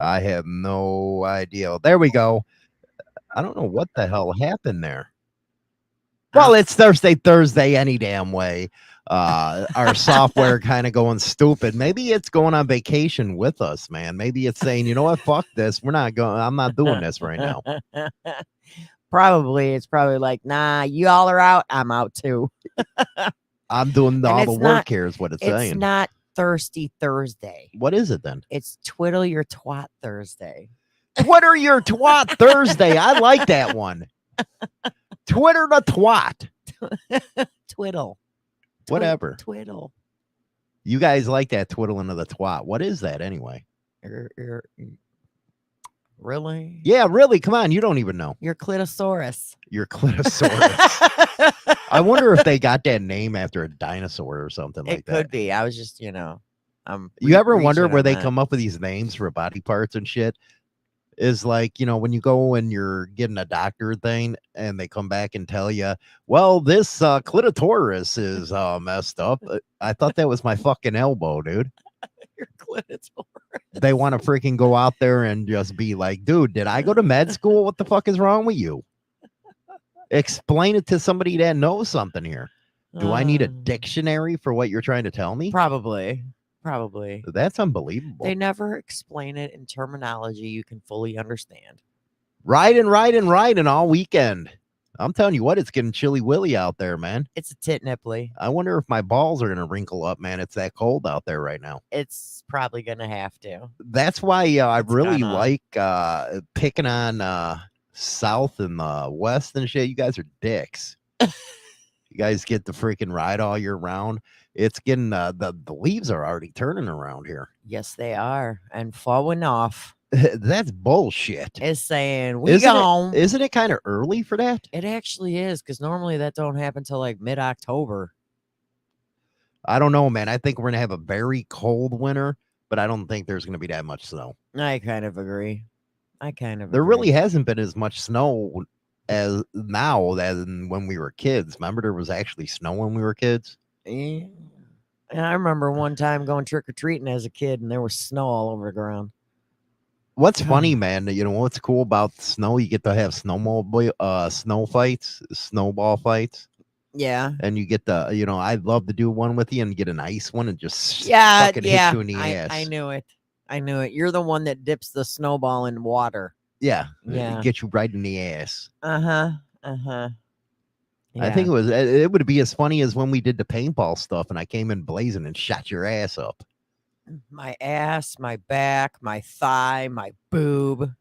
I have no idea. There we go. I don't know what the hell happened there. Uh, Well, it's Thursday any damn way. Our software kind of going stupid. Maybe it's going on vacation with us, man. Maybe it's saying, you know what, fuck this. We're not going. I'm not doing this right now. Probably. It's probably like, nah, you all are out. I'm out too. I'm doing And all the work here. Is what it's it's saying. not Thirsty Thursday. What is it then? It's Twiddle Your Twat Thursday. Twitter your twat Thursday. I like that one. Twitter the twat. Twiddle. Whatever. Twiddle. You guys like that twiddling of the twat. What is that anyway? Really? Yeah, really. Come on. You don't even know. Your clitosaurus. Your clitosaurus. I wonder if they got that name after a dinosaur or something like that. It could be. I was just, you ever wonder where they that. come up with these names for body parts and shit? Is like, when you go and you're getting a doctor thing and they come back and tell you, well, this clitoris is messed up. I thought that was my fucking elbow, dude. Your clitosaurus. They want to freaking go out there and just be like, dude, did I go to med school? What the fuck is wrong with you? Explain it to somebody that knows something here. Do I need a dictionary for what you're trying to tell me? Probably. That's unbelievable. They never explain it in terminology you can fully understand. Riding all weekend. I'm telling you what, it's getting chilly willy out there, man. It's a tit nipply. I wonder if my balls are going to wrinkle up, man. It's that cold out there right now. It's probably going to have to. That's why I really like picking on South and West and shit. You guys are dicks. You guys get to freaking ride all year round. It's getting the leaves are already turning around here. Yes, they are, and falling off. That's bullshit. It's saying Isn't it kind of early for that? It actually is, because normally that don't happen till like mid-October. I don't know, man. I think we're gonna have a very cold winter, but I don't think there's gonna be that much snow. I kind of agree. There really hasn't been as much snow as now than when we were kids. Remember, there was actually snow when we were kids. Yeah. I remember one time going trick-or-treating as a kid, and there was snow all over the ground. What's funny, man, what's cool about snow? You get to have snowball fights. Yeah. And you get I'd love to do one with you and get an ice one and just fucking hit you in the ass. I knew it. You're the one that dips the snowball in water. Yeah. Get you right in the ass. Yeah. I think it would be as funny as when we did the paintball stuff and I came in blazing and shot your ass up. My ass, my back, my thigh, my boob.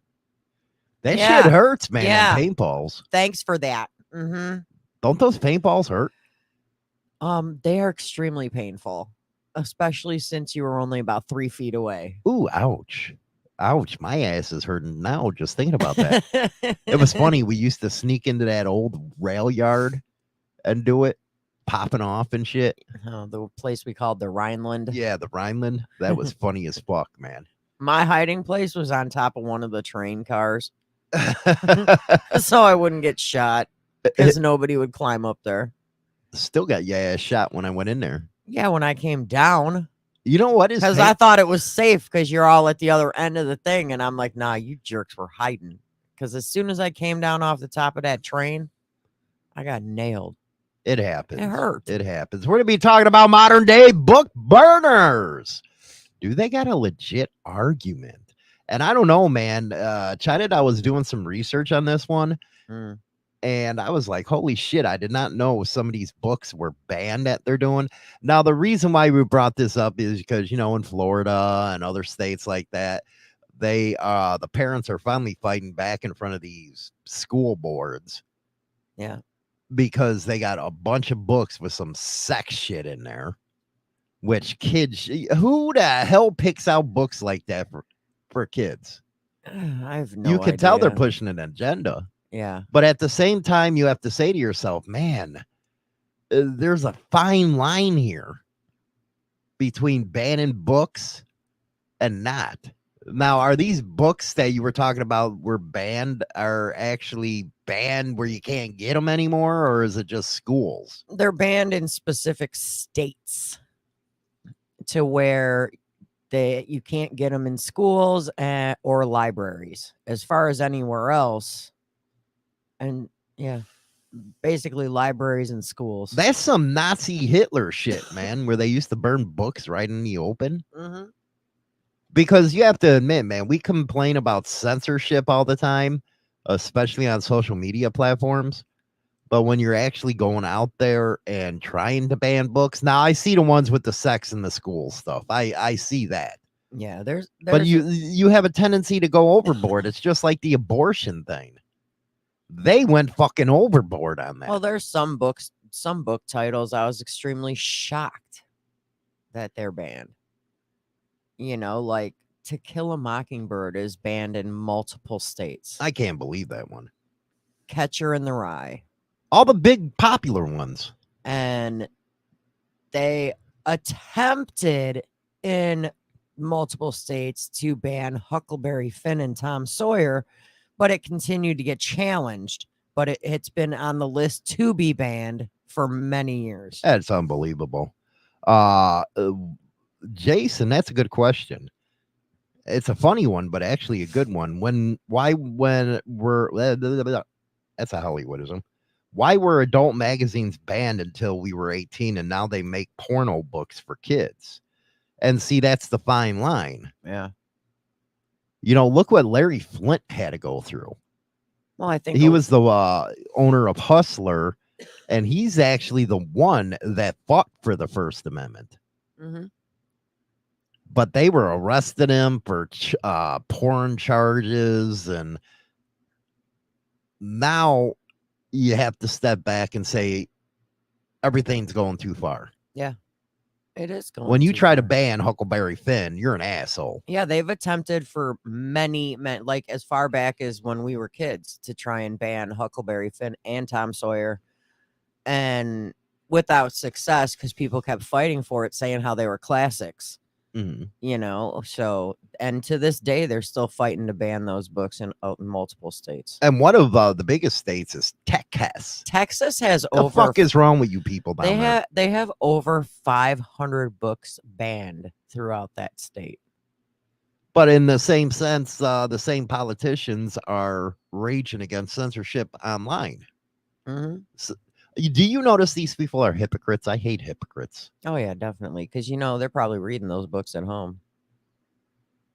That shit hurts, man. Yeah. Paintballs. Thanks for that. Mm-hmm. Don't those paintballs hurt? They are extremely painful, especially since you were only about 3 feet away. Ooh, ouch. Ouch, my ass is hurting now just thinking about that. It was funny. We used to sneak into that old rail yard and do it, popping off and shit. The place we called the Rhineland. Yeah, the Rhineland. That was funny as fuck, man. My hiding place was on top of one of the train cars. So I wouldn't get shot because nobody would climb up there. Still got your ass shot when I went in there. Yeah, when I came down. You know what is? Because I thought it was safe because you're all at the other end of the thing. And I'm like, nah, you jerks were hiding. Because as soon as I came down off the top of that train, I got nailed. It happens. It hurt. It happens. We're going to be talking about modern day book burners. Do they got a legit argument? And I don't know, man. China, I was doing some research on this one. And I was like, holy shit, I did not know some of these books were banned that they're doing. Now, the reason why we brought this up is because, in Florida and other states like that, the parents are finally fighting back in front of these school boards. Yeah. Because they got a bunch of books with some sex shit in there, which kids, who the hell picks out books like that for kids? I have no idea. You can tell they're pushing an agenda. Yeah. But at the same time, you have to say to yourself, man, there's a fine line here between banning books and not. Now, are these books that you were talking about were banned are actually banned where you can't get them anymore? Or is it just schools? They're banned in specific states to where You can't get them in schools or libraries as far as anywhere else. And yeah, basically libraries and schools. That's some Nazi Hitler shit, man, where they used to burn books right in the open. Mm-hmm. Because you have to admit, man, we complain about censorship all the time, especially on social media platforms. But when you're actually going out there and trying to ban books, now I see the ones with the sex in the school stuff. I see that. Yeah, there's But you have a tendency to go overboard. It's just like the abortion thing. They went fucking overboard on that. well, there's some book titles I was extremely shocked that they're banned. You know, like To Kill a Mockingbird is banned in multiple states. I can't believe that one. Catcher in the Rye. All the big popular ones. And they attempted in multiple states to ban Huckleberry Finn and Tom Sawyer, but it continued to get challenged. But it's been on the list to be banned for many years. That's unbelievable. Jason, that's a good question. It's a funny one, but actually a good one. When we're that's a Hollywoodism. Why were adult magazines banned until we were 18 and now they make porno books for kids? And see, that's the fine line. Yeah. You know, look what Larry Flint had to go through. Well, I think He was the owner of Hustler, and he's actually the one that fought for the First Amendment. Mm-hmm. But they were arresting him for porn charges, and now you have to step back and say everything's going too far. Yeah, it is going. When you too try to far. ban Huckleberry Finn, you're an asshole. Yeah, they've attempted for many, like as far back as when we were kids, to try and ban Huckleberry Finn and Tom Sawyer, and without success because people kept fighting for it, saying how they were classics. Mm-hmm. You know, so and to this day they're still fighting to ban those books in multiple states. And one of the biggest states is Texas. Texas has The over. fuck is wrong with you people down there? They have over 500 books banned throughout that state. But in the same sense, the same politicians are raging against censorship online. Mm-hmm. So, do you notice these people are hypocrites? I hate hypocrites. Oh yeah, definitely, because you know they're probably reading those books at home.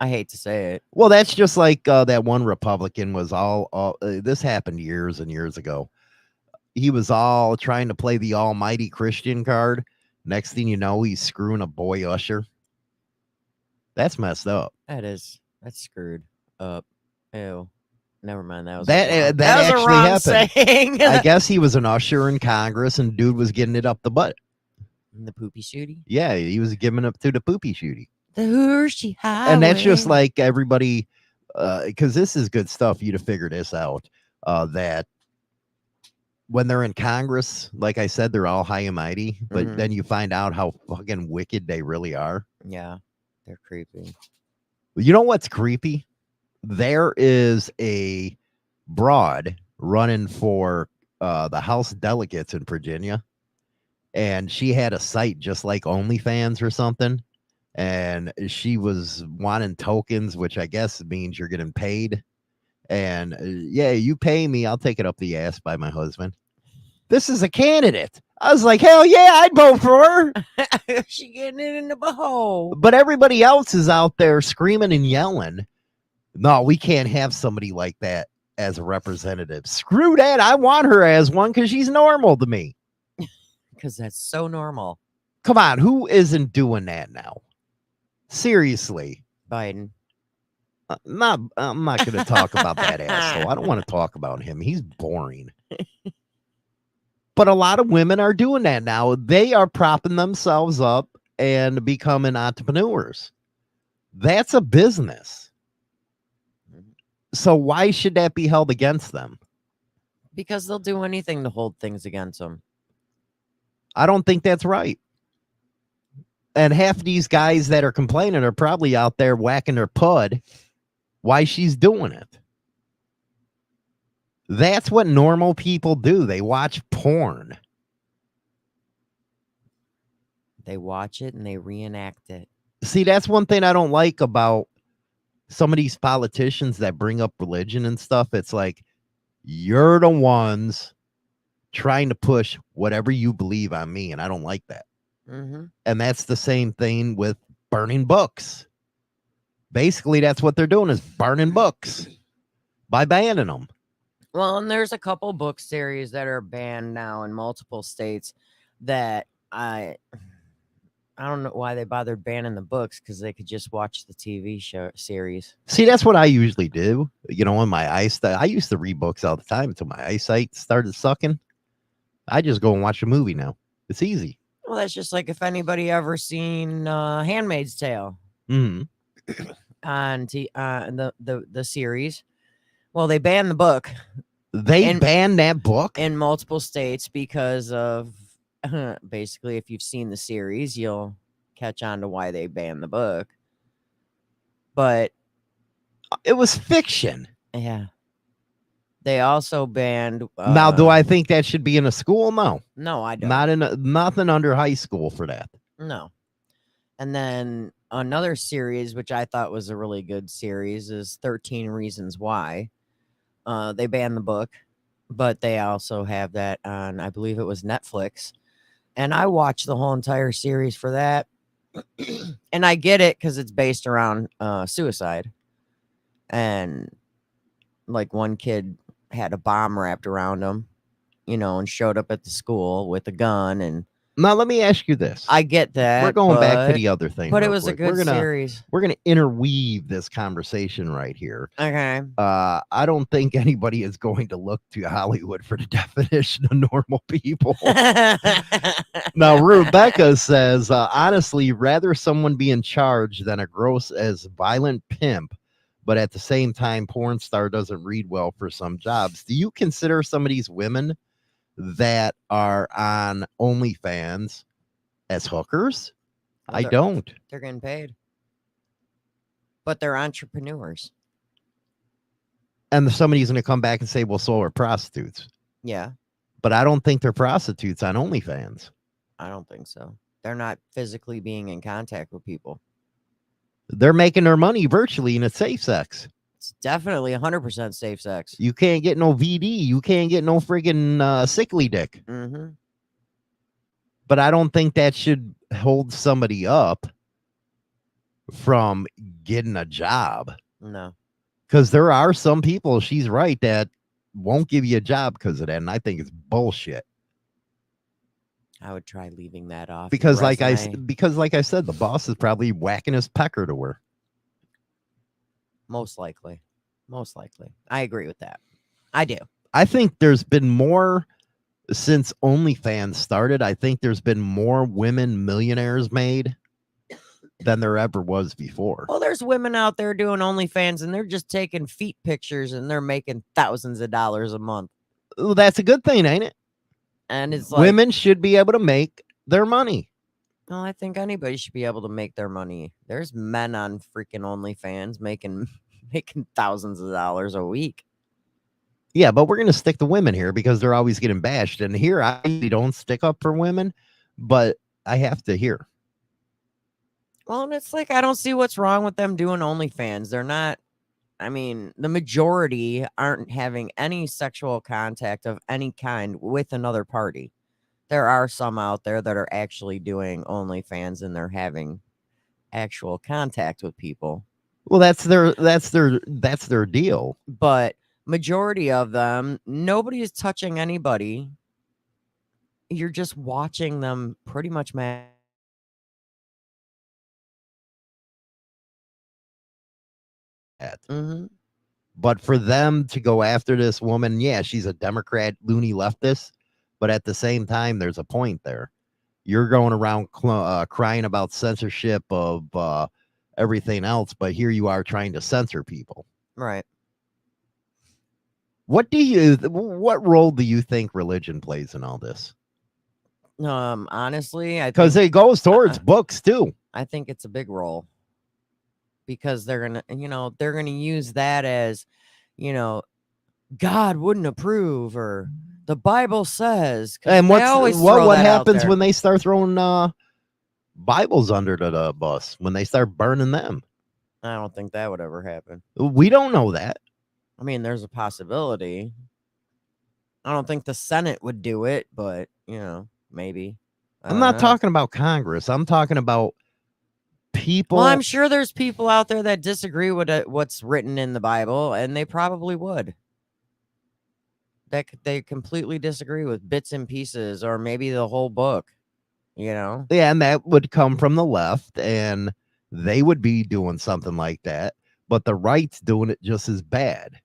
I hate to say it. Well, that's just like that one Republican was all this happened years and years ago. He was all trying to play the almighty Christian card. Next thing you know, he's screwing a boy usher. That's messed up. That's screwed up. Ew. Never mind. That was that actually happened. I guess he was an usher in Congress, and dude was getting it up the butt. The poopy shooty. Yeah, he was giving up to the poopy shooty. The Hershey Highway. And that's just like everybody, because this is good stuff. You to figure this out. That when they're in Congress, like I said, they're all high and mighty, but then you find out how fucking wicked they really are. Yeah, they're creepy. You know what's creepy? There is a broad running for the House delegates in Virginia, and she had a site just like OnlyFans or something, and she was wanting tokens, which I guess means you're getting paid. And yeah, you pay me, I'll take it up the ass by my husband. This is a candidate. I was like, hell yeah, I'd vote for her. She getting it in the boho. But everybody else is out there screaming and yelling. No, we can't have somebody like that as a representative. Screw that. I want her as one because she's normal to me. Because that's so normal. Come on, who isn't doing that now? Seriously. Biden. I'm not going to talk about that asshole. I don't want to talk about him. He's boring. But a lot of women are doing that now. They are propping themselves up and becoming entrepreneurs. That's a business. So why should that be held against them? Because they'll do anything to hold things against them. I don't think that's right. And half these guys that are complaining are probably out there whacking their pud why she's doing it. That's what normal people do. They watch porn. They watch it and they reenact it. See, that's one thing I don't like about some of these politicians that bring up religion and stuff. It's like, you're the ones trying to push whatever you believe on me, and I don't like that. Mm-hmm. And that's the same thing with burning books. Basically, that's what they're doing, is burning books by banning them. Well, and there's a couple book series that are banned now in multiple states that I don't know why they bothered banning the books, because they could just watch the TV show series. See, that's what I usually do. You know, when my eyesight, I used to read books all the time until my eyesight started sucking. I just go and watch a movie now. It's easy. Well, that's just like if anybody ever seen Handmaid's Tale Mm-hmm. on the series. Well, they banned the book They banned that book in multiple states because of basically, if you've seen the series, you'll catch on to why they banned the book. But it was fiction. yeah, they also banned. Now, do I think that should be in a school? No, No, I don't. not in nothing under high school for that. No. And then another series, which I thought was a really good series, is 13 Reasons Why. They banned the book, but they also have that on, I believe it was Netflix. And I watched the whole entire series for that. And I get it, because it's based around suicide. And like one kid had a bomb wrapped around him, and showed up at the school with a gun. And now let me ask you this. I get that. We're going back to the other thing. But it real was quick. a good series. We're gonna interweave this conversation right here. Okay. I don't think anybody is going to look to Hollywood for the definition of normal people. Now, Rebecca says, honestly, rather someone be in charge than a gross as violent pimp, but at the same time, porn star doesn't read well for some jobs. Do you consider some of these women that are on OnlyFans as hookers? Well, I don't. They're getting paid. But they're entrepreneurs. And somebody's going to come back and say, well, so are prostitutes. Yeah. But I don't think they're prostitutes on OnlyFans. I don't think so. They're not physically being in contact with people. They're making their money virtually, and it's safe sex. It's definitely 100% safe sex. You can't get no VD. You can't get no friggin' sickly dick. Mm-hmm. But I don't think that should hold somebody up from getting a job. No. Because there are some people, she's right, that won't give you a job because of that. And I think it's bullshit. I would try leaving that off. Because like I said, the boss is probably whacking his pecker to her. Most likely. I agree with that. I do. I think there's been more since OnlyFans started. I think there's been more women millionaires made than there ever was before. Well, there's women out there doing OnlyFans, and they're just taking feet pictures, and they're making thousands of dollars a month. Well, that's a good thing, ain't it? And it's like, women should be able to make their money. Well, I think anybody should be able to make their money. There's men on freaking OnlyFans making thousands of dollars a week. Yeah, but we're going to stick to women here because they're always getting bashed. And here, I usually don't stick up for women, but I have to hear. Well, and it's like, I don't see what's wrong with them doing OnlyFans. They're not, I mean, the majority aren't having any sexual contact of any kind with another party. There are some out there that are actually doing OnlyFans, and they're having actual contact with people. Well, that's their deal. But majority of them, nobody is touching anybody. You're just watching them pretty much Mm-hmm. But for them to go after this woman, yeah, she's a Democrat, loony leftist, but at the same time, there's a point there. You're going around crying about censorship of everything else, but here you are trying to censor people. Right. What role do you think religion plays in all this? Honestly, because it goes towards books too. I think it's a big role. Because they're gonna use that as, God wouldn't approve, or the Bible says. And what happens when they start throwing Bibles under the bus when they start burning them. I don't think that would ever happen. We don't know that. I mean, there's a possibility. I don't think the Senate would do it, but maybe. I'm not talking about Congress. I'm talking about people. Well, I'm sure there's people out there that disagree with what's written in the Bible, and they probably would. That they completely disagree with bits and pieces, or maybe the whole book. Yeah, and that would come from the left, and they would be doing something like that. But the right's doing it just as bad.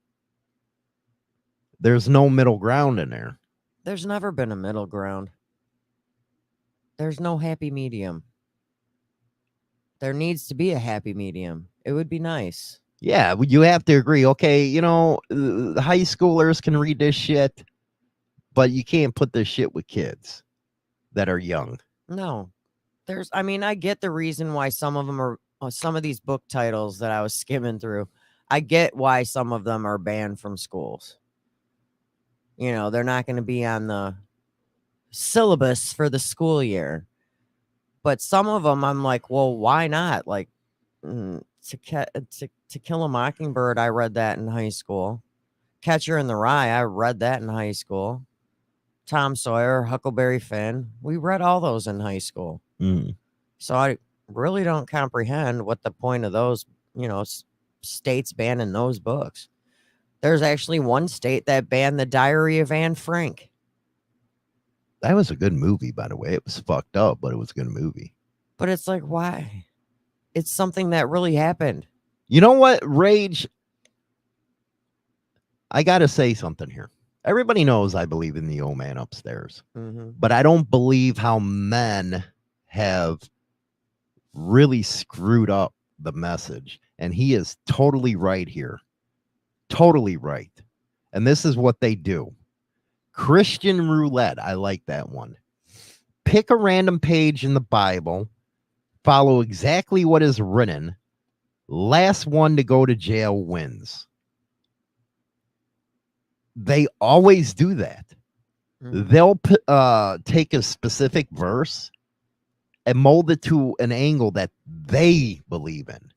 There's no middle ground in there. There's never been a middle ground. There's no happy medium. There needs to be a happy medium. It would be nice. Yeah, you have to agree. Okay, the high schoolers can read this shit, but you can't put this shit with kids that are young. No. I get the reason why some of them are, some of these book titles that I was skimming through, I get why some of them are banned from schools. They're not going to be on the syllabus for the school year. But some of them, I'm like, well, why not? Like, To Kill a Mockingbird, I read that in high school. Catcher in the Rye, I read that in high school. Tom Sawyer, Huckleberry Finn, we read all those in high school. So I really don't comprehend what the point of those, states banning those books. There's actually one state that banned The Diary of Anne Frank. That was a good movie, by the way. It was fucked up, but it was a good movie. But it's like, why? It's something that really happened. You know what, Rage? I got to say something here. Everybody knows I believe in the old man upstairs. But I don't believe how men have really screwed up the message. And he is totally right here. Totally right. And this is what they do. Christian roulette. I like that one. Pick a random page in the Bible. Follow exactly what is written. Last one to go to jail wins. They always do that. They'll take a specific verse and mold it to an angle that they believe in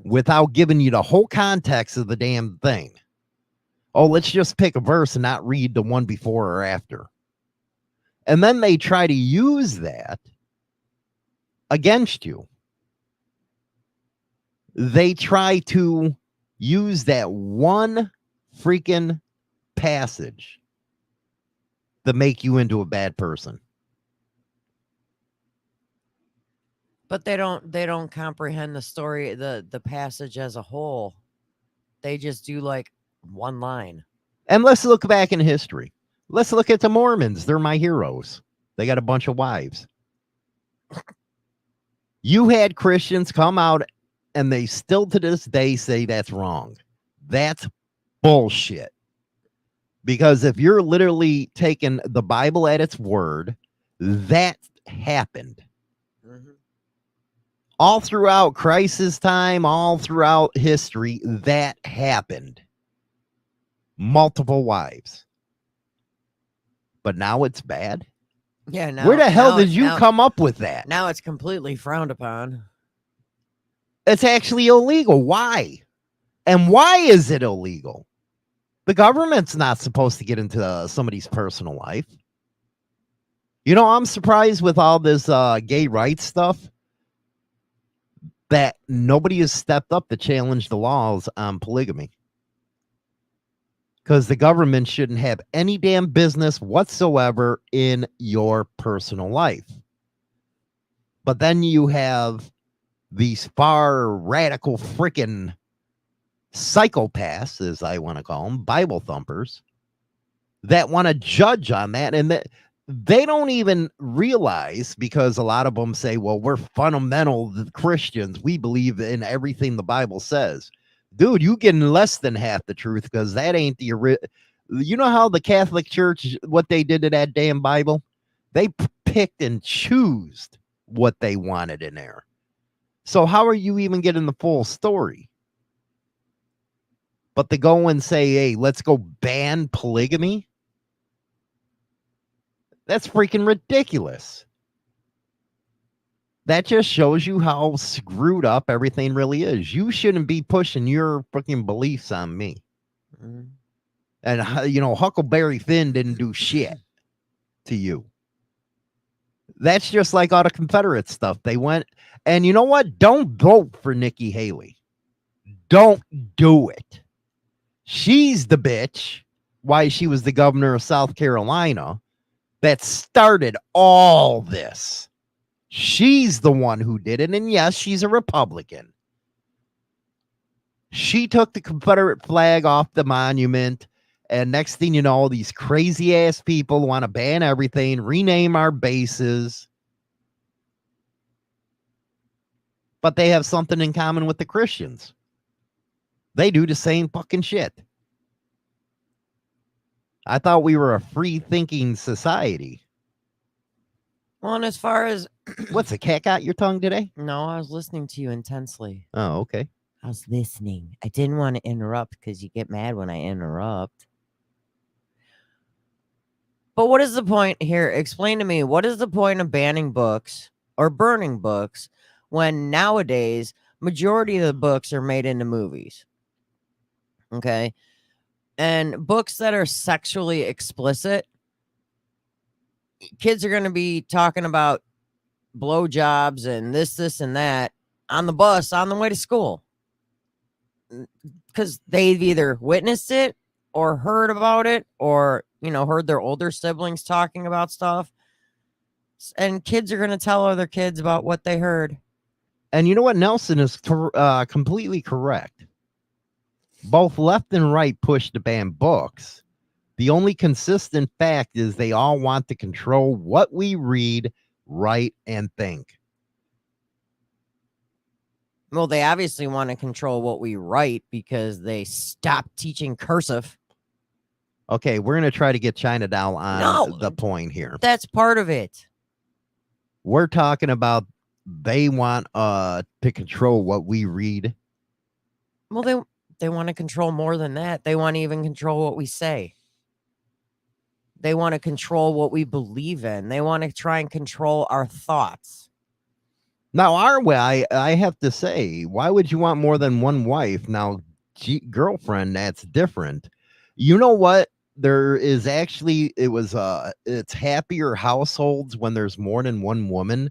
without giving you the whole context of the damn thing. Oh, let's just pick a verse and not read the one before or after. And then they try to use that against you. They try to use that one freaking passage to make you into a bad person. But they don't comprehend the story, the passage as a whole. They just do like one line. And let's look back in history. Let's look at the Mormons. They're my heroes. They got a bunch of wives. You had Christians come out and they still to this day say that's wrong. That's bullshit. Because if you're literally taking the Bible at its word, that happened. All throughout Christ's time, all throughout history, that happened. Multiple wives. But now it's bad? Yeah. Now, where the hell did you come up with that? Now it's completely frowned upon. It's actually illegal. Why? And why is it illegal? The government's not supposed to get into somebody's personal life. I'm surprised with all this gay rights stuff that nobody has stepped up to challenge the laws on polygamy. Because the government shouldn't have any damn business whatsoever in your personal life. But then you have these far radical freaking psychopaths, as I want to call them, Bible thumpers, that want to judge on that. And that they don't even realize, because a lot of them say, well, we're fundamental Christians. We believe in everything the Bible says. Dude, you getting less than half the truth, because that ain't the original. You know how the Catholic Church, what they did to that damn Bible? They picked and chose what they wanted in there. So how are you even getting the full story? But to go and say, hey, let's go ban polygamy? That's freaking ridiculous. That just shows you how screwed up everything really is. You shouldn't be pushing your fucking beliefs on me. Mhm. And, Huckleberry Finn didn't do shit to you. That's just like all the Confederate stuff. They went, and you know what? Don't vote for Nikki Haley. Don't do it. She's the bitch, why she was the governor of South Carolina, that started all this. She's the one who did it. And yes, she's a Republican. She took the Confederate flag off the monument. And next thing you know, these crazy ass people want to ban everything, rename our bases. But they have something in common with the Christians. They do the same fucking shit. I thought we were a free thinking society. Well, and as far as What's a cat got your tongue today? no, I was listening to you intensely. Oh, okay. I was listening. I didn't want to interrupt because you get mad when I interrupt. But what is the point here? Explain to me, what is the point of banning books or burning books when nowadays majority of the books are made into movies? Okay. And books that are sexually explicit, kids are going to be talking about blowjobs and this, and that on the bus on the way to school. Because they've either witnessed it or heard about it or, heard their older siblings talking about stuff. And kids are going to tell other kids about what they heard. And you know what? Nelson is completely correct. Both left and right push to ban books. The only consistent fact is they all want to control what we read, write, and think. Well, they obviously want to control what we write because they stopped teaching cursive. Okay, we're going to try to get China down on the point here. That's part of it. We're talking about they want to control what we read. Well, they want to control more than that. They want to even control what we say. They want to control what we believe in. They want to try and control our thoughts. Now, our way, I have to say, why would you want more than one wife? Now, girlfriend, that's different. You know what? There is actually, it's happier households when there's more than one woman.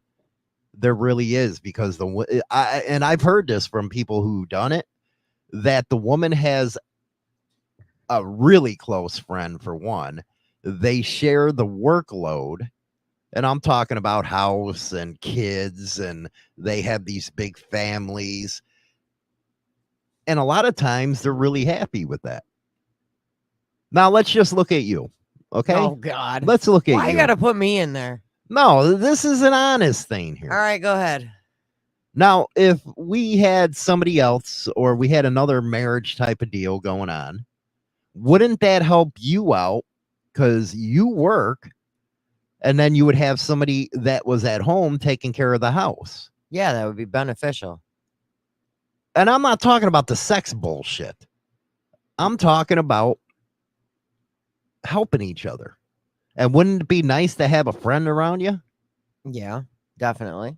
There really is, because and I've heard this from people who done it, that the woman has a really close friend, for one. They share the workload. And I'm talking about house and kids, and they have these big families. And a lot of times they're really happy with that. Now, let's just look at you. Okay? Oh, God. Let's look at you. Why you got to put me in there? No, this is an honest thing here. All right, go ahead. Now, if we had somebody else or we had another marriage type of deal going on, wouldn't that help you out? Because you work. And then you would have somebody that was at home taking care of the house. Yeah, that would be beneficial. And I'm not talking about the sex bullshit. I'm talking about helping each other. And wouldn't it be nice to have a friend around you? Yeah, definitely.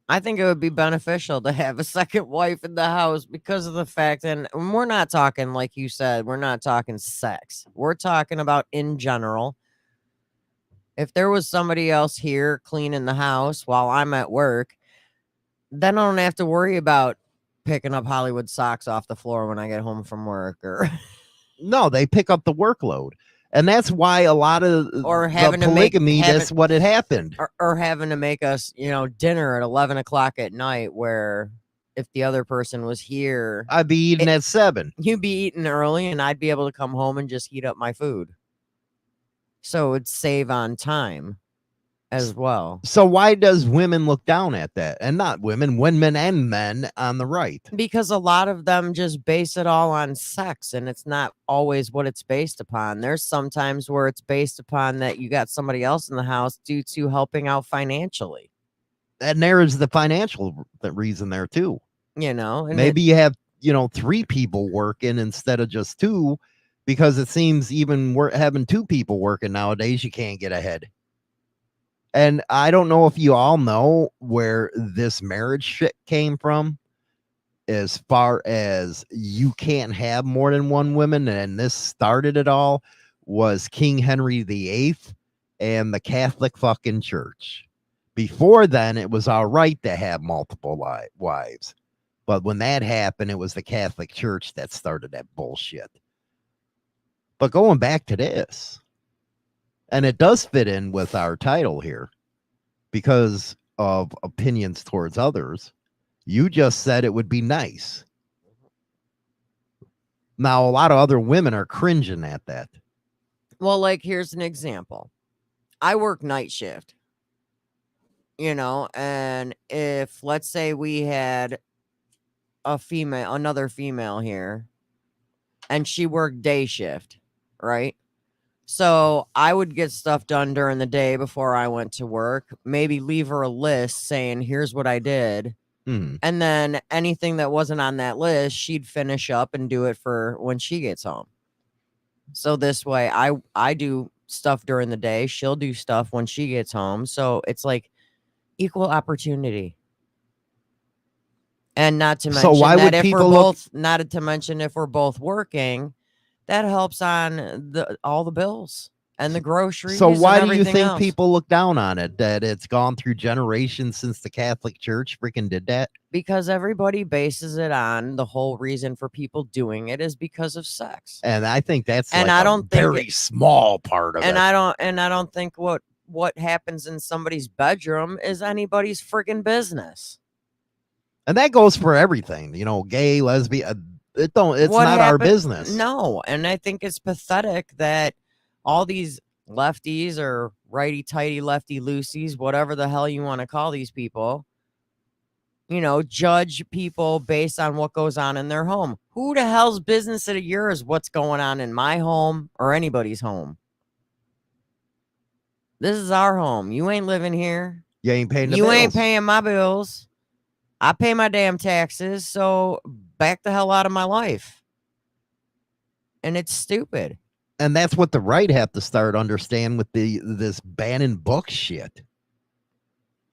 I think it would be beneficial to have a second wife in the house because of the fact, and we're not talking, like you said, we're not talking sex. We're talking about in general. If there was somebody else here cleaning the house while I'm at work, then I don't have to worry about picking up Hollywood socks off the floor when I get home from work. Or no, they pick up the workload. And that's why a lot of or having the polygamy, that's what it happened. Or having to make us, dinner at 11 o'clock at night, where if the other person was here, I'd be eating at 7. You'd be eating early and I'd be able to come home and just heat up my food. So it'd save on time as well. So why does women look down at that? And not women and men on the right? Because a lot of them just base it all on sex, and it's not always what it's based upon. There's sometimes where it's based upon that you got somebody else in the house due to helping out financially. And there is the financial reason there too. And maybe you have, 3 people working instead of just 2. Because it seems even having 2 people working nowadays, you can't get ahead. And I don't know if you all know where this marriage shit came from, as far as you can't have more than one woman, and this started it all, was King Henry VIII and the Catholic fucking Church. Before then, it was all right to have multiple wives. But when that happened, it was the Catholic Church that started that bullshit. But going back to this, and it does fit in with our title here because of opinions towards others. You just said it would be nice. Now, a lot of other women are cringing at that. Well, like, here's an example. I work night shift, and if, let's say, we had another female here, and she worked day shift, right? So I would get stuff done during the day before I went to work, maybe leave her a list saying, here's what I did. Mm. And then anything that wasn't on that list, she'd finish up and do it for when she gets home. So this way I do stuff during the day. She'll do stuff when she gets home. So it's like equal opportunity. And not to mention why that would if we're people both, not to mention if we're both working, that helps on all the bills and the groceries. So why and do you everything think else. people look down on it? That it's gone through generations since the Catholic Church freaking did that? Because everybody bases it on the whole reason for people doing it is because of sex. And I think that's And like I don't a think very small part of it. I don't think what happens in somebody's bedroom is anybody's friggin' business. And that goes for everything, gay, lesbian. It's What not our happened- business. No, and I think it's pathetic that all these lefties or righty tighty lefty loosies, whatever the hell you want to call these people, judge people based on what goes on in their home. Who the hell's business of yours what's going on in my home or anybody's home? This is our home. You ain't living here. You ain't paying the You ain't bills. paying my bills. I pay my damn taxes, so back the hell out of my life. And it's stupid. And that's what the right have to start understand with this banning book shit.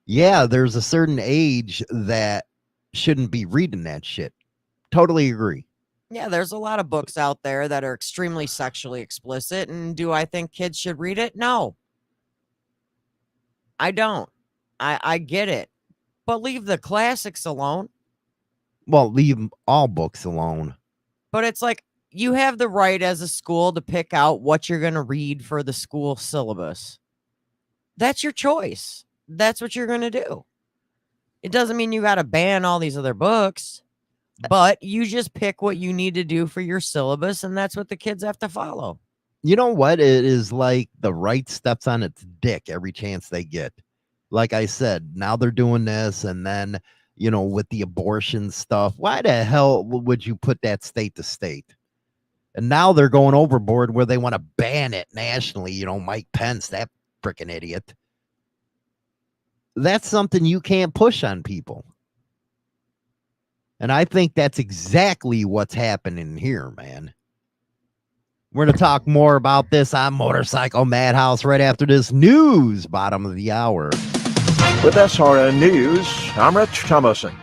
Yeah, there's a certain age that shouldn't be reading that shit. Totally agree. Yeah, there's a lot of books out there that are extremely sexually explicit. And do I think kids should read it? No. I don't. I get it. But leave the classics alone. Well, leave all books alone. But it's like you have the right as a school to pick out what you're going to read for the school syllabus. That's your choice. That's what you're going to do. It doesn't mean you got to ban all these other books, but you just pick what you need to do for your syllabus, and that's what the kids have to follow. You know what? It is like the right steps on its dick every chance they get. Like I said, now they're doing this, and then, with the abortion stuff, why the hell would you put that state to state? And now they're going overboard where they want to ban it nationally. Mike Pence, that freaking idiot. That's something you can't push on people. And I think that's exactly what's happening here, man. We're going to talk more about this on Motorcycle Madhouse right after this news, bottom of the hour. With SRN News, I'm Rich Thomason.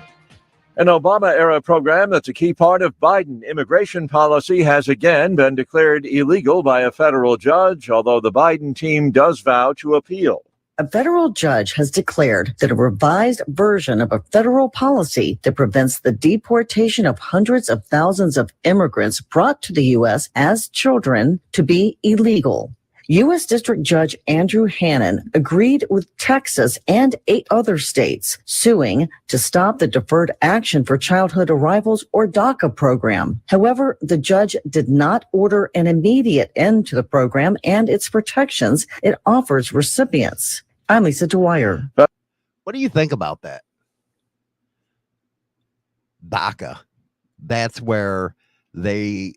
An Obama-era program that's a key part of Biden immigration policy has again been declared illegal by a federal judge, although the Biden team does vow to appeal. A federal judge has declared that a revised version of a federal policy that prevents the deportation of hundreds of thousands of immigrants brought to the U.S. as children to be illegal. U.S. District Judge Andrew Hannon agreed with Texas and 8 other states suing to stop the Deferred Action for Childhood Arrivals or DACA program. However, the judge did not order an immediate end to the program and its protections it offers recipients. I'm Lisa Dwyer. What do you think about that? DACA. That's where they...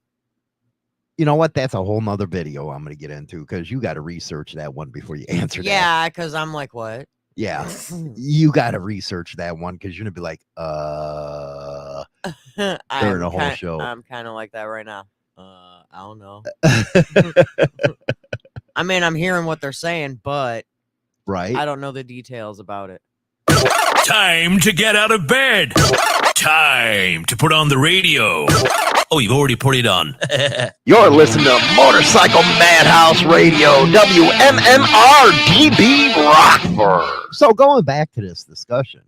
You know what? That's a whole nother video I'm going to get into because you got to research that one before you answer that. Yeah, because I'm like, what? Yeah, you got to research that one because you're going to be like, during the whole show. I'm kind of like that right now. I don't know. I mean, I'm hearing what they're saying, but Right. I don't know the details about it. Time to get out of bed. Time to put on the radio. Oh, you've already put it on. You're listening to Motorcycle Madhouse Radio, WMMR DB Rockford. So going back to this discussion,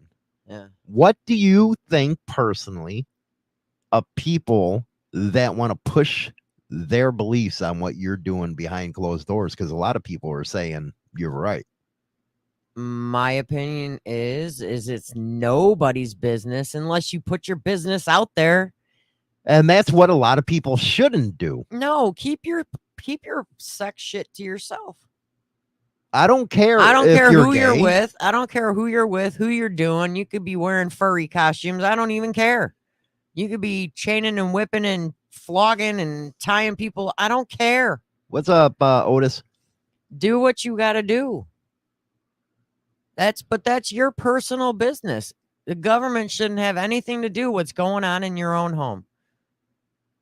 Yeah. what do you think personally of people that want to push their beliefs on what you're doing behind closed doors? Because a lot of people are saying you're right. My opinion is it's nobody's business unless you put your business out there. And that's what a lot of people shouldn't do. No, keep your sex shit to yourself. I don't care. I don't if care you're who you're gay. with. I don't care who you're with, who you're doing. You could be wearing furry costumes. I don't even care. You could be chaining and whipping and flogging and tying people. I don't care. What's up, Otis? Do what you got to do. That's your personal business. The government shouldn't have anything to do with what's going on in your own home.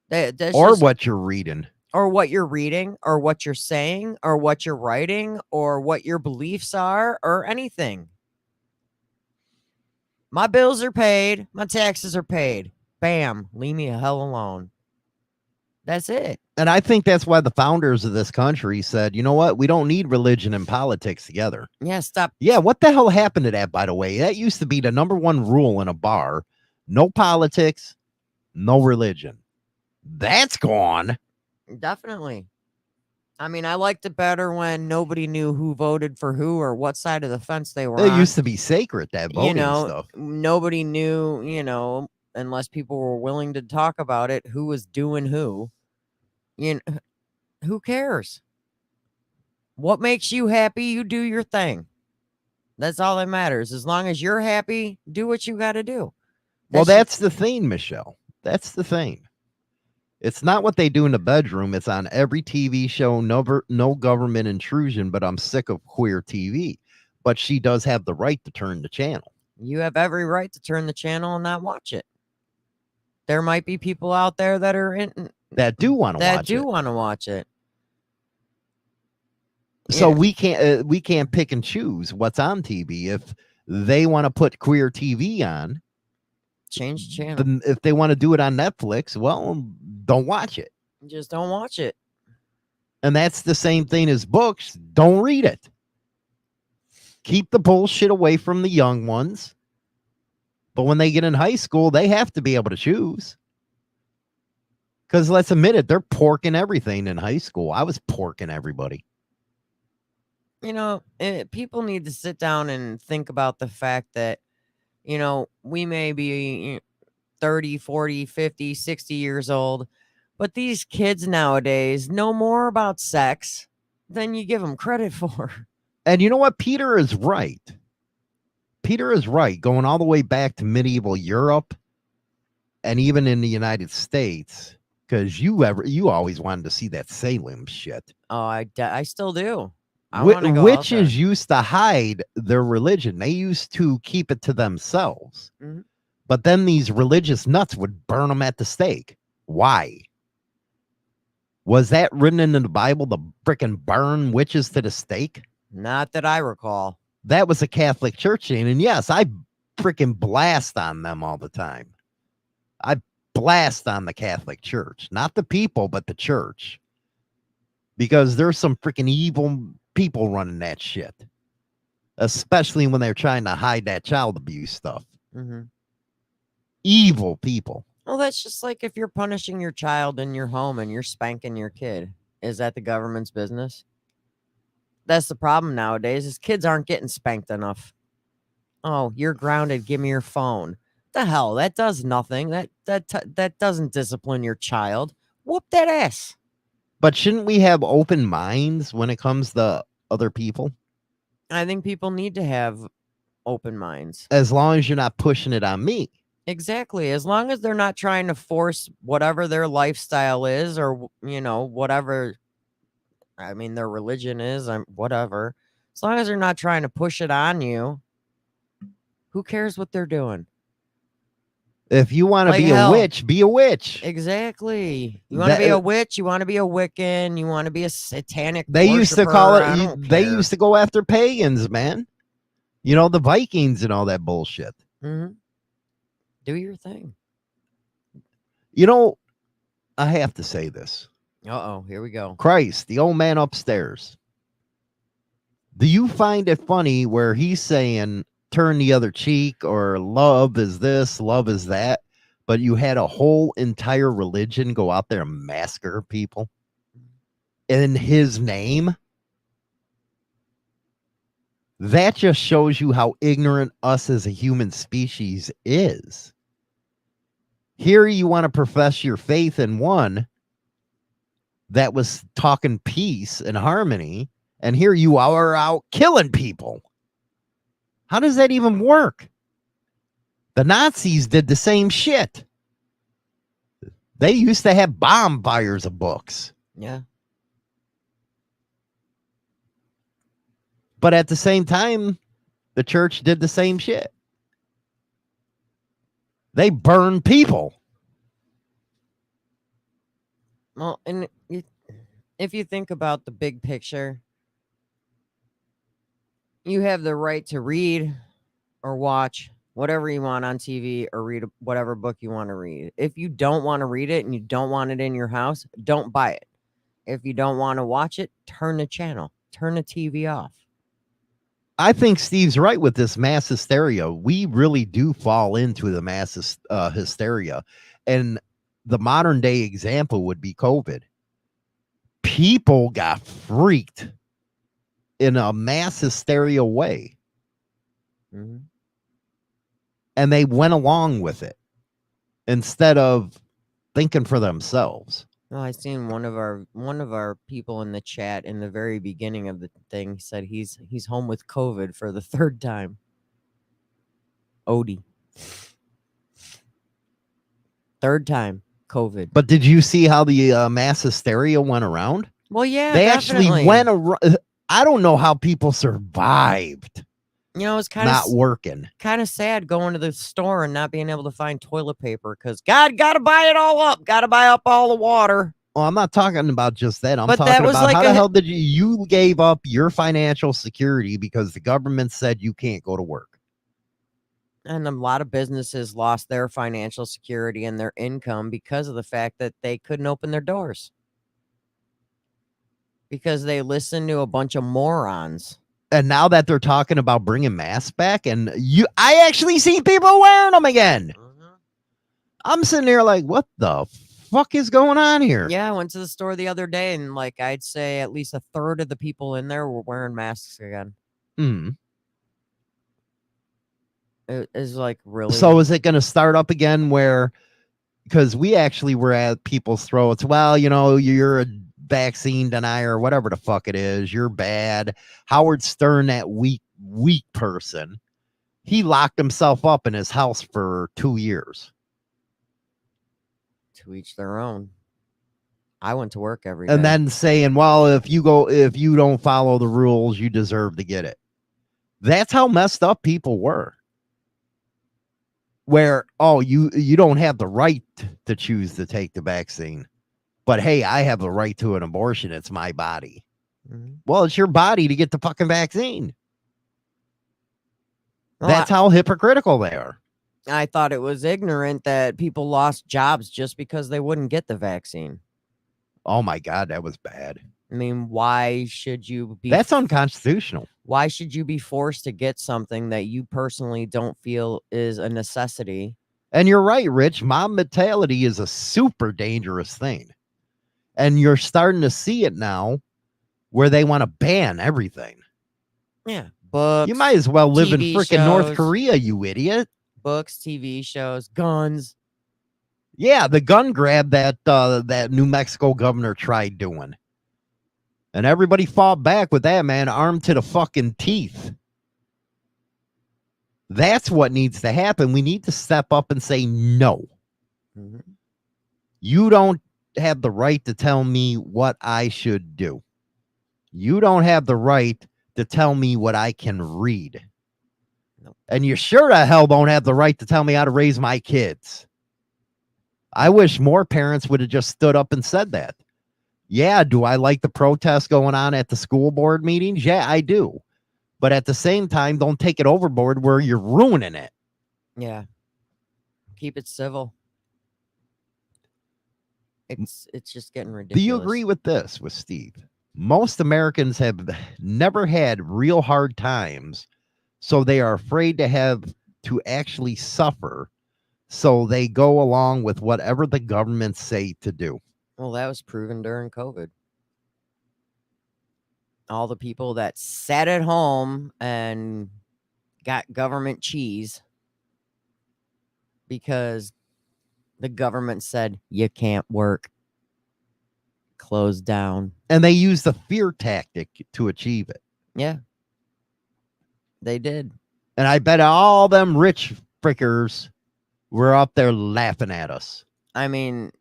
What you're reading. Or what you're reading, or what you're saying, or what you're writing, or what your beliefs are, or anything. My bills are paid. My taxes are paid. Bam. Leave me the hell alone. That's it. And I think that's why the founders of this country said, you know what? We don't need religion and politics together. Yeah, stop. Yeah, what the hell happened to that, by the way? That used to be the number one rule in a bar. No politics, no religion. That's gone. Definitely. I mean, I liked it better when nobody knew who voted for who or what side of the fence they were It on. used to be sacred, that voting stuff. Nobody knew, unless people were willing to talk about it, who was doing who. Who cares? What makes you happy, you do your thing. That's all that matters. As long as you're happy, do what you got to do. That's the thing, Michelle. That's the thing. It's not what they do in the bedroom. It's on every TV show, no government intrusion, but I'm sick of queer TV. But she does have the right to turn the channel. You have every right to turn the channel and not watch it. There might be people out there that are that do want to watch it. So we can't pick and choose what's on TV. If they want to put queer TV on, change the channel. If they want to do it on Netflix, well, don't watch it. Just don't watch it. And that's the same thing as books. Don't read it. Keep the bullshit away from the young ones. But when they get in high school, they have to be able to choose. Because let's admit it, they're porking everything in high school. I was porking everybody. People need to sit down and think about the fact that, we may be 30, 40, 50, 60 years old, but these kids nowadays know more about sex than you give them credit for. And you know what? Peter is right. Peter is right. Going all the way back to medieval Europe and even in the United States, because you always wanted to see that Salem shit. Oh, I still do. Witches used to hide their religion. They used to keep it to themselves. Mm-hmm. But then these religious nuts would burn them at the stake. Why? Was that written into the Bible, the frickin' burn witches to the stake? Not that I recall. That was a Catholic church thing. And yes, I frickin' blast on them all the time. I blast on the Catholic Church. Not the people, but the church. Because there's some frickin' evil people running that shit. Especially when they're trying to hide that child abuse stuff. Mm-hmm. Evil people. Well, that's just like if you're punishing your child in your home and you're spanking your kid. Is that the government's business? That's the problem nowadays, is kids aren't getting spanked enough. Oh, you're grounded. Give me your phone. The hell? That does nothing. That doesn't discipline your child. Whoop that ass. But shouldn't we have open minds when it comes to other people? I think people need to have open minds. As long as you're not pushing it on me. Exactly. As long as they're not trying to force whatever their lifestyle is or, whatever, their religion is, whatever. As long as they're not trying to push it on you, who cares what they're doing? If you want to Like be hell. a witch, be a witch. Exactly. You want to be a witch, you want to be a Wiccan, you want to be a satanic They used to call worshiper, I it. don't They care. used to go after pagans, man. You know, the Vikings and all that bullshit. Mm-hmm. Do your thing. You know, I have to say this. Uh-oh, here we go. Christ, the old man upstairs. Do you find it funny where he's saying turn the other cheek or love is this, love is that, but you had a whole entire religion go out there and massacre people in his name? That just shows you how ignorant us as a human species is. Here you want to profess your faith in one that was talking peace and harmony, and here you are out killing people. How does that even work? The Nazis did the same shit. They used to have bomb fires of books. Yeah. But at the same time, the church did the same shit. They burned people. Well, and if you think about the big picture, you have the right to read or watch whatever you want on TV or read whatever book you want to read. If you don't want to read it and you don't want it in your house, don't buy it. If you don't want to watch it, turn the channel, turn the TV off. I think Steve's right with this mass hysteria. We really do fall into the mass hysteria. And the modern day example would be COVID. People got freaked in a mass hysteria way. Mm-hmm. And they went along with it instead of thinking for themselves. Well, I seen one of our people in the chat in the very beginning of the thing said he's home with COVID for the third time. Odie. Third time COVID. But did you see how the mass hysteria went around? Well, yeah, they definitely. actually went around. I don't know how people survived. You know, it's kind of not working. Kind of sad going to the store and not being able to find toilet paper because God got to buy it all up. Got to buy up all the water. Well, I'm not talking about just that. I'm But talking that was about like how the hell did you gave up your financial security because the government said you can't go to work. And a lot of businesses lost their financial security and their income because of the fact that they couldn't open their doors. Because they listened to a bunch of morons. And now that they're talking about bringing masks back, and I actually see people wearing them again. Mm-hmm. I'm sitting there like, what the fuck is going on here? Yeah, I went to the store the other day, and like I'd say at least a third of the people in there were wearing masks again. Hmm. It is like really. So is it going to start up again where, because we actually were at people's throats, well, you know, you're a vaccine denier or whatever the fuck it is, you're bad. Howard Stern, that weak person, he locked himself up in his house for 2 years. To each their own. I went to work every day. And then saying, well, if you don't follow the rules, you deserve to get it. That's how messed up people were. Where, oh, you don't have the right to choose to take the vaccine. But hey, I have the right to an abortion. It's my body. Mm-hmm. Well, it's your body to get the fucking vaccine. Well, that's how hypocritical they are. I thought it was ignorant that people lost jobs just because they wouldn't get the vaccine. Oh my God, that was bad. I mean, why should you be... That's unconstitutional. Why should you be forced to get something that you personally don't feel is a necessity? And you're right, Rich. Mob mentality is a super dangerous thing. And you're starting to see it now where they want to ban everything. Yeah. Books. You might as well live in TV freaking North shows. Korea, you idiot. Books, TV shows, guns. Yeah, the gun grab that New Mexico governor tried doing. And everybody fought back with that, man, armed to the fucking teeth. That's what needs to happen. We need to step up and say no. Mm-hmm. You don't have the right to tell me what I should do. You don't have the right to tell me what I can read. Nope. And you sure the hell don't have the right to tell me how to raise my kids. I wish more parents would have just stood up and said that. Yeah, do I like the protests going on at the school board meetings? Yeah, I do. But at the same time, don't take it overboard where you're ruining it. Yeah. Keep it civil. It's just getting ridiculous. Do you agree with this, with Steve? Most Americans have never had real hard times, so they are afraid to have to actually suffer, so they go along with whatever the government say to do. Well, that was proven during COVID. All the people that sat at home and got government cheese because the government said you can't work. Closed down. And they use the fear tactic to achieve it. Yeah. They did. And I bet all them rich frickers were up there laughing at us. I mean,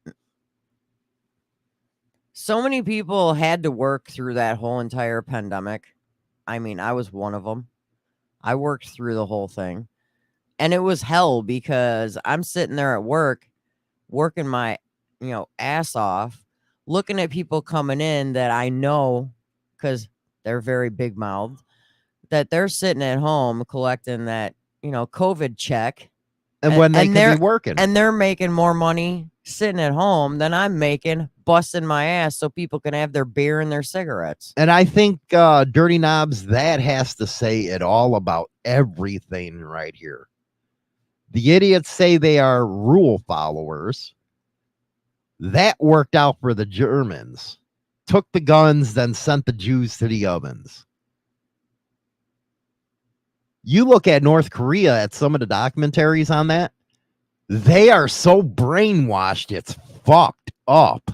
so many people had to work through that whole entire pandemic. I mean, I was one of them. I worked through the whole thing. And it was hell because I'm sitting there at work, working my, ass off, looking at people coming in that I know, because they're very big mouthed, that they're sitting at home collecting that, COVID check. And when they could be working. And they're making more money sitting at home than I'm making busting my ass so people can have their beer and their cigarettes. And I think Dirty Knobs, that has to say it all about everything right here. The idiots say they are rule followers. That worked out for the Germans. Took the guns, then sent the Jews to the ovens. You look at North Korea, at some of the documentaries on that, they are so brainwashed, it's fucked up.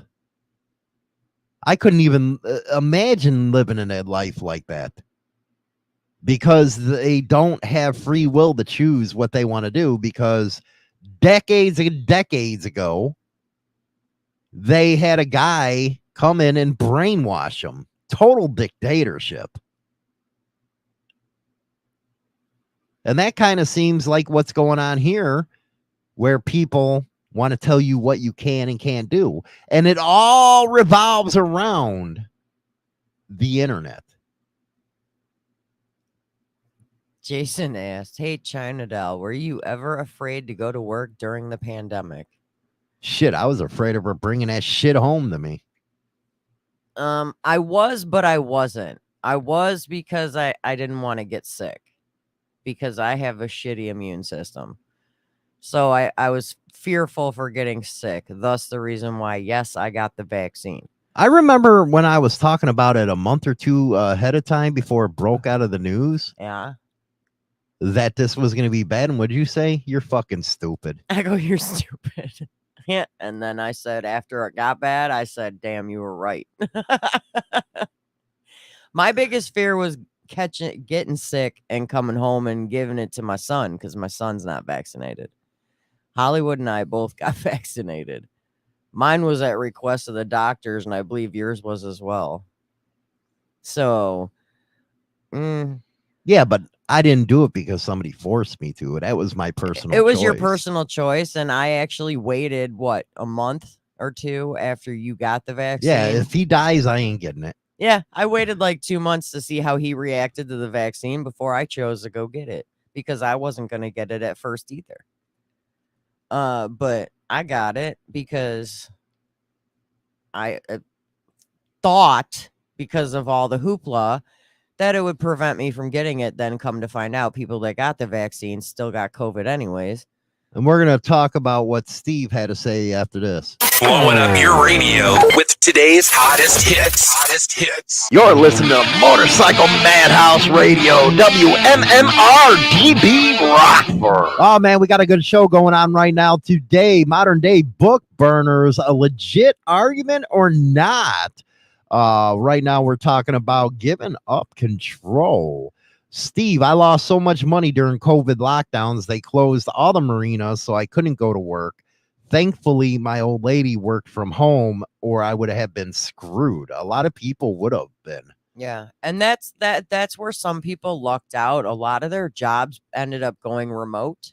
I couldn't even imagine living in a life like that. Because they don't have free will to choose what they want to do, because decades and decades ago, they had a guy come in and brainwash them. Total dictatorship. And that kind of seems like what's going on here, where people want to tell you what you can and can't do. And it all revolves around the internet. Jason asked, hey, China Doll, were you ever afraid to go to work during the pandemic? Shit, I was afraid of her bringing that shit home to me. I was, but I wasn't. I was because I didn't want to get sick, because I have a shitty immune system. So I was fearful for getting sick. Thus the reason why, yes, I got the vaccine. I remember when I was talking about it a month or two ahead of time before it broke out of the news. Yeah. That this was going to be bad. And what'd you say? You're fucking stupid. I go, you're stupid. Yeah. And then I said, after it got bad, I said, damn, you were right. My biggest fear was getting sick and coming home and giving it to my son, because my son's not vaccinated. Hollywood and I both got vaccinated. Mine was at request of the doctors, and I believe yours was as well. So, yeah, but I didn't do it because somebody forced me to. That was my personal choice. It was your personal choice, and I actually waited, a month or two after you got the vaccine? Yeah, if he dies, I ain't getting it. Yeah, I waited like 2 months to see how he reacted to the vaccine before I chose to go get it, because I wasn't going to get it at first either. But I got it because I thought, because of all the hoopla, that it would prevent me from getting it. Then come to find out, people that got the vaccine still got COVID anyways. And we're going to talk about what Steve had to say after this. Blowing up your radio with today's hottest hits. Hottest hits. You're listening to Motorcycle Madhouse Radio, WMMR DB Rockford. Oh, man, we got a good show going on right now today. Modern day book burners, a legit argument or not? Right now, we're talking about giving up control. Steve, I lost so much money during COVID lockdowns. They closed all the marinas, so I couldn't go to work. Thankfully, my old lady worked from home, or I would have been screwed. A lot of people would have been. Yeah. And that's where some people lucked out. A lot of their jobs ended up going remote.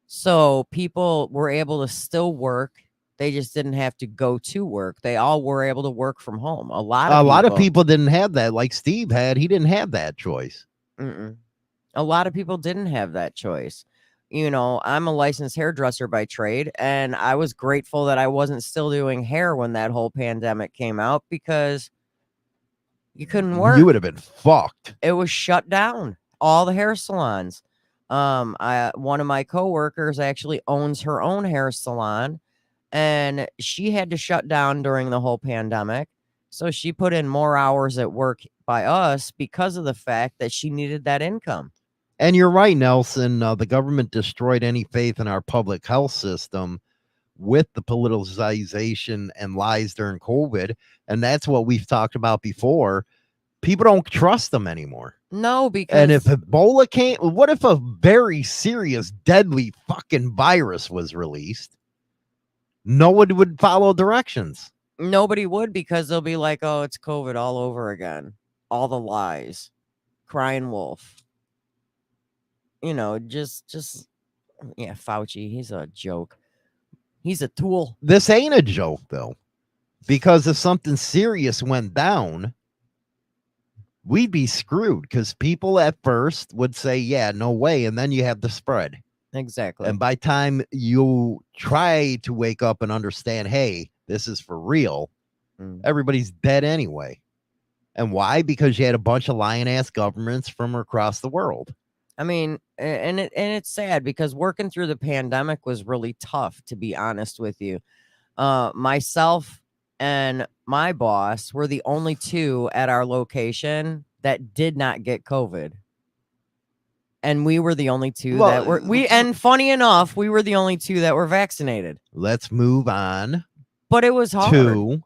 So people were able to still work. They just didn't have to go to work. They all were able to work from home. A lot of people didn't have that, like Steve had. He didn't have that choice. A lot of people didn't have that choice. You know, I'm a licensed hairdresser by trade, and I was grateful that I wasn't still doing hair when that whole pandemic came out because you couldn't work. You would have been fucked. It was shut down. All the hair salons. One of my coworkers actually owns her own hair salon, and she had to shut down during the whole pandemic. So she put in more hours at work by us because of the fact that she needed that income. And you're right, Nelson. The government destroyed any faith in our public health system with the politicization and lies during COVID. And that's what we've talked about before. People don't trust them anymore. No, because... And if Ebola came, what if a very serious, deadly fucking virus was released? No one would follow directions. Nobody would, because they'll be like, oh, it's COVID all over again. All the lies. Crying wolf. You know, just yeah, Fauci, he's a joke. He's a tool. This ain't a joke, though, because if something serious went down, we'd be screwed, because people at first would say, yeah, no way. And then you have the spread. Exactly. And by time you try to wake up and understand, hey, this is for real, everybody's dead anyway. And why? Because you had a bunch of lying ass governments from across the world. I mean, and it's sad because working through the pandemic was really tough, to be honest with you. Myself and my boss were the only two at our location that did not get COVID. And we were the only two that were and funny enough, we were the only two that were vaccinated. Let's move on. But it was hard. To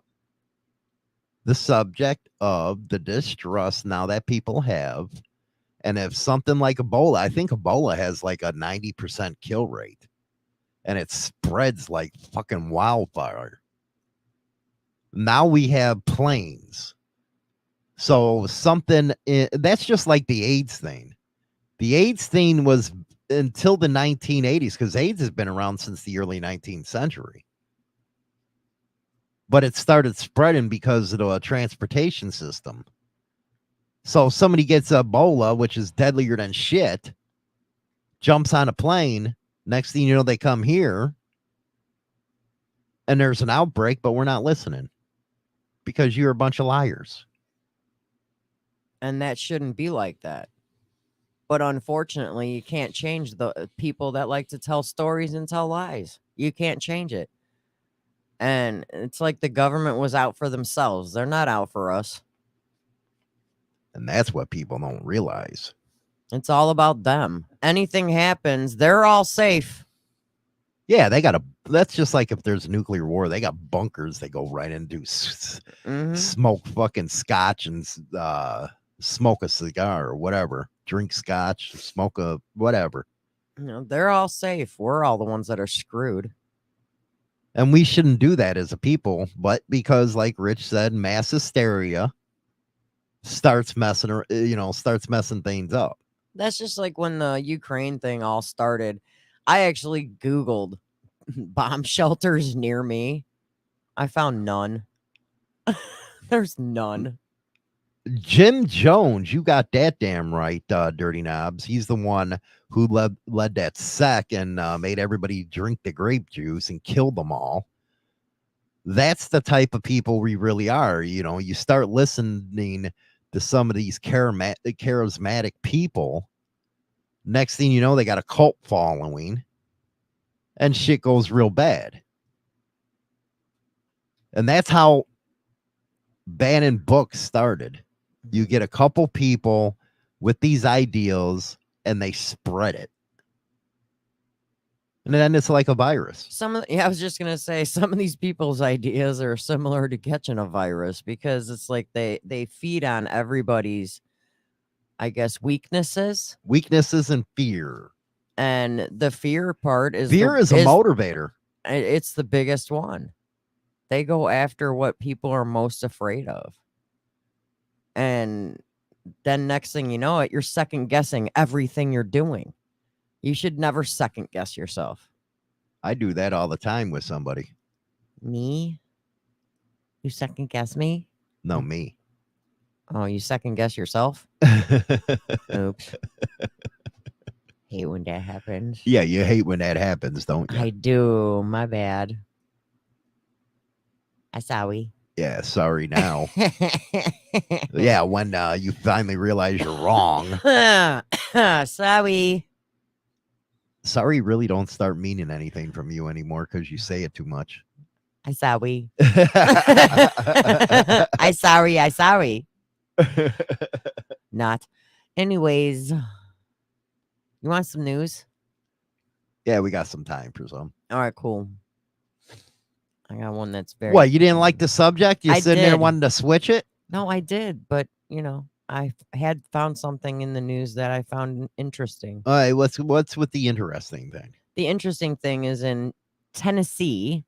the subject of the distrust now that people have. And if something like Ebola, I think Ebola has like a 90% kill rate. And it spreads like fucking wildfire. Now we have planes. So something, that's just like the AIDS thing. The AIDS thing was until the 1980s, because AIDS has been around since the early 19th century. But it started spreading because of the transportation system. So somebody gets Ebola, which is deadlier than shit, jumps on a plane. Next thing you know, they come here and there's an outbreak, but we're not listening because you're a bunch of liars. And that shouldn't be like that. But unfortunately, you can't change the people that like to tell stories and tell lies. You can't change it. And it's like the government was out for themselves. They're not out for us. And that's what people don't realize. It's all about them. Anything happens, they're all safe. Yeah, that's just like if there's a nuclear war, they got bunkers they go right into, smoke fucking scotch and smoke a cigar or whatever. Drink scotch, smoke a whatever. You know, they're all safe. We're all the ones that are screwed. And we shouldn't do that as a people, but because, like Rich said, mass hysteria starts messing things up. That's just like when the Ukraine thing all started. I actually Googled bomb shelters near me. I found none. There's none. Jim Jones, you got that damn right, Dirty Knobs. He's the one who led that sect and made everybody drink the grape juice and killed them all. That's the type of people we really are. You know, you start listening to some of these charismatic people. Next thing you know, they got a cult following and shit goes real bad. And that's how banning books started. You get a couple people with these ideals and they spread it. And then it's like a virus. I was just going to say some of these people's ideas are similar to catching a virus because it's like they feed on everybody's, I guess, weaknesses and fear. And the fear part is a motivator. It's the biggest one. They go after what people are most afraid of. And then next thing you know it, you're second guessing everything you're doing. You should never second guess yourself. I do that all the time with somebody. Me? You second guess me? No, me. Oh, you second guess yourself? Oops. Hate when that happens. Yeah, you hate when that happens, don't you? I do. My bad. I'm sorry. Yeah, sorry now. Yeah, when you finally realize you're wrong. Sorry. Sorry really don't start meaning anything from you anymore because you say it too much. I sorry. I sorry. I sorry. Not. Anyways, you want some news? Yeah, we got some time for some. All right, cool. I got one that's very. What, you didn't like the subject? You I sitting there did. wanting to switch it? No, I did, but I had found something in the news that I found interesting. All right, what's with the interesting thing? The interesting thing is in Tennessee,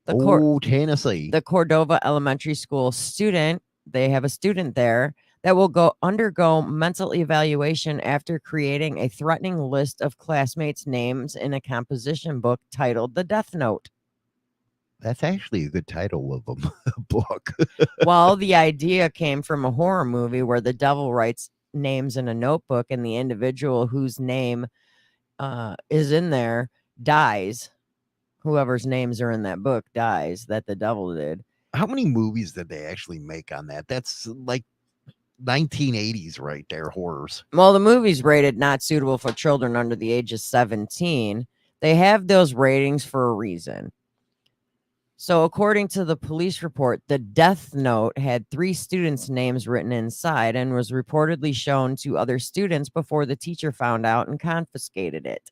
Tennessee. the Cordova Elementary School student, they have a student there that will undergo mental evaluation after creating a threatening list of classmates' names in a composition book titled The Death Note. That's actually a good title of a book. Well, the idea came from a horror movie where the devil writes names in a notebook and the individual whose name is in there dies. Whoever's names are in that book dies, that the devil did. How many movies did they actually make on that? That's like 1980s right there, horrors. Well, the movie's rated not suitable for children under the age of 17. They have those ratings for a reason. So according to the police report, the death note had 3 students' names written inside and was reportedly shown to other students before the teacher found out and confiscated it.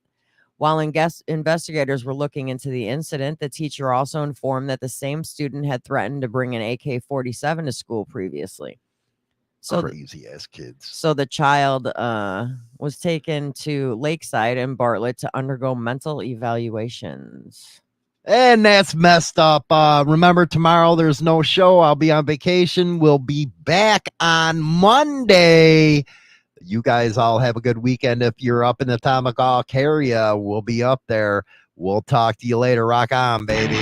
While investigators were looking into the incident, the teacher also informed that the same student had threatened to bring an AK-47 to school previously. So crazy ass kids. So the child was taken to Lakeside and Bartlett to undergo mental evaluations. And that's messed up. Remember, tomorrow there's no show. I'll be on vacation. We'll be back on Monday. You guys all have a good weekend. If you're up in the Tomahawk area, we'll be up there. We'll talk to you later. Rock on, baby.